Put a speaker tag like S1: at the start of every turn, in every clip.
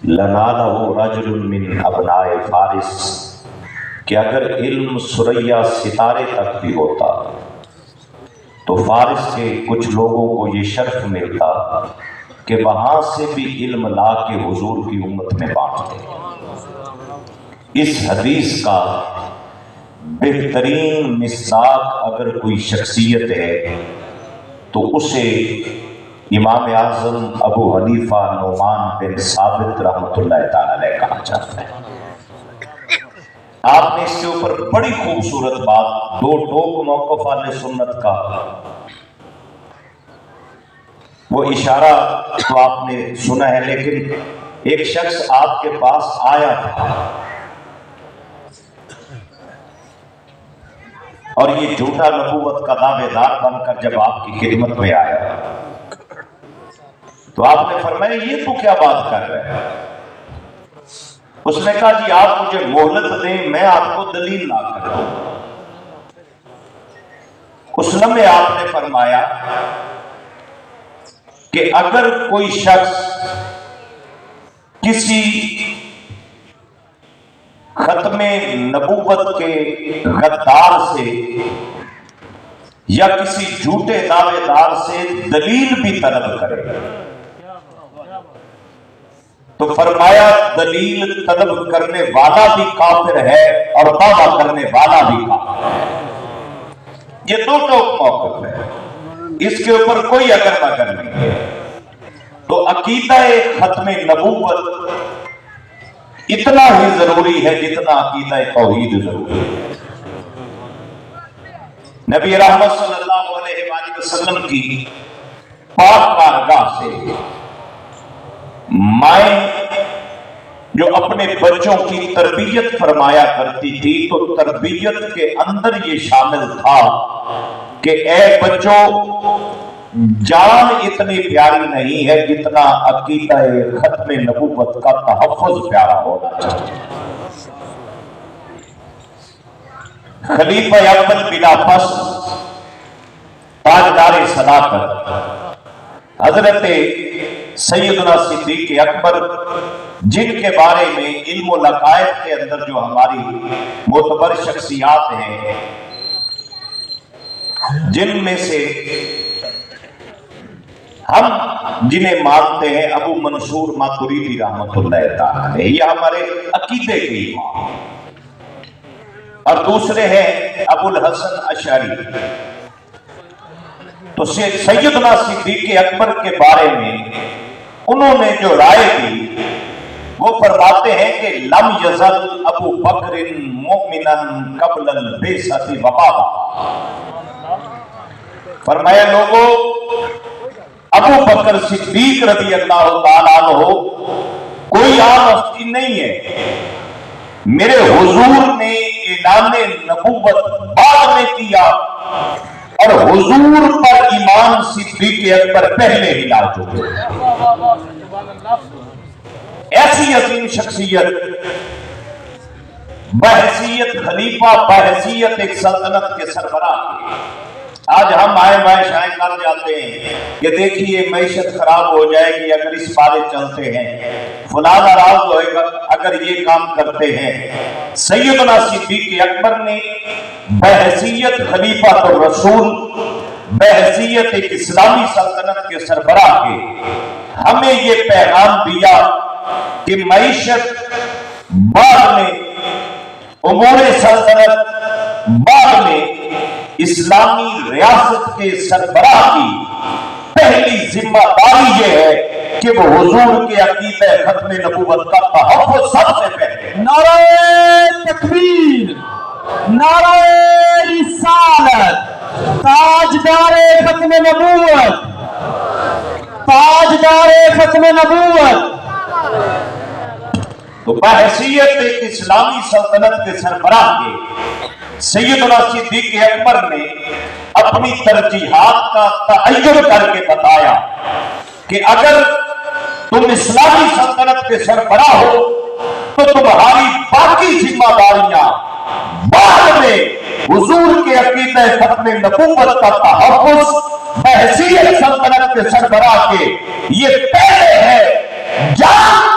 S1: لنالہ رجل من ابنائے فارس، کہ اگر علم ثریا ستارے تک بھی ہوتا تو فارس کے کچھ لوگوں کو یہ شرف ملتا کہ وہاں سے بھی علم لا کے حضور کی امت میں بانٹتے۔ اس حدیث کا بہترین مصداق اگر کوئی شخصیت ہے تو اسے امام اعظم ابو حنیفہ نعمان بن ثابت رحمۃ اللہ تعالی علیہ کہا جاتا ہے۔ آپ نے اس کے اوپر بڑی خوبصورت بات، دو ٹوک موقف اہل سنت کا، وہ اشارہ تو آپ نے سنا ہے، لیکن ایک شخص آپ کے پاس آیا تھا اور یہ جھوٹا نبوت کا دعوے دار بن کر جب آپ کی خدمت میں آیا تو آپ نے فرمایا یہ تو کیا بات کر رہے ہیں؟ اس نے کہا جی آپ مجھے مہلت دیں، میں آپ کو دلیل لا کر دوں۔ اس لمحے آپ نے فرمایا کہ اگر کوئی شخص کسی ختم نبوت کے غدار سے یا کسی جھوٹے دعوے دار سے دلیل بھی طلب کرے تو فرمایا دلیل طلب کرنے والا بھی کافر ہے اور دعویٰ کرنے والا بھی کافر ہے۔ یہ دو ٹوک موقف ہے، اس کے اوپر کوئی اگر مگر نہیں ہے۔ تو عقیدہ ختم نبوت اتنا ہی ضروری ہے جتنا عقیدہ توحید ضروری ہے۔ نبی رحمت صلی اللہ علیہ وآلہ وسلم کی پاک بارگاہ سے مائیں جو اپنے بچوں کی تربیت فرمایا کرتی تھی تو تربیت کے اندر یہ شامل تھا کہ اے بچوں، جان اتنی پیاری نہیں ہے جتنا عقیدہ ختم نبوت کا تحفظ پیارا ہونا چاہیے۔ خلیفہ اول بلا فصل تاجدار صداقت حضرت سیدنا صدیق اکبر، جن کے بارے میں علم و لقائد کے اندر جو ہماری معتبر شخصیات ہیں، جن میں سے ہم جنہیں مانتے ہیں ابو منصور ماتریدی رحمۃ اللہ تعالی، یہ ہمارے عقیدے کے امام، اور دوسرے ہیں ابو الحسن اشعری۔ تو سیدنا صدیق اکبر کے بارے میں انہوں نے جو رائے دی وہ فرماتے ہیں کہ لم یزل ابو بکر مؤمنا قبل البعثۃ وبابا، فرمایا لوگوں ابو بکر صدیق رضی اللہ تعالیٰ عنہ کوئی عام ہستی نہیں ہے، میرے حضور نے اعلان نبوت بعد میں کیا اور حضور پر ایمان صدیق اکبر پہلے ہی لا چکے۔ ایسی عظیم شخصیت بحیثیت خلیفہ، بحیثیت ایک سلطنت کے سربراہ، آج ہم آئے بائیں شائیں کر جاتے ہیں کہ دیکھیے معیشت خراب ہو جائے گی اگر اس پارے چلتے ہیں، فلاں ناراض ہوئے گا اگر یہ کام کرتے ہیں۔ سیدنا صدیق اکبر نے بحیثیت خلیفہ الرسول، بحیثیت ایک اسلامی سلطنت کے سربراہ کے ہمیں یہ پیغام دیا کہ معیشت بعد میں، امور سلطنت بعد میں، اسلامی ریاست کے سربراہ کی پہلی ذمہ داری یہ ہے کہ وہ حضور کے عقیدہ ختم نبوت کا تحفظ سب سے پہلے۔
S2: نعرہ تکبیر، نعرہ رسالت، تاجدار ختم نبوت، تاجدار ختم نبوت۔
S1: تو بحیثیت ایک اسلامی سلطنت کے سربراہ کے سیدنا صدیق اکبر نے اپنی ترجیحات کا تعین کر کے بتایا کہ اگر تم اسلامی سلطنت کے سربراہ ہو تو تمہاری باقی ذمہ داریاں بعد میں حضور کے عقیدہ ختم نبوت کا تحفظ بحیثیت سلطنت کے سربراہ کے یہ پہلے ہے۔ جان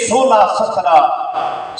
S1: 16-17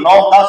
S1: 9-10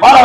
S1: 12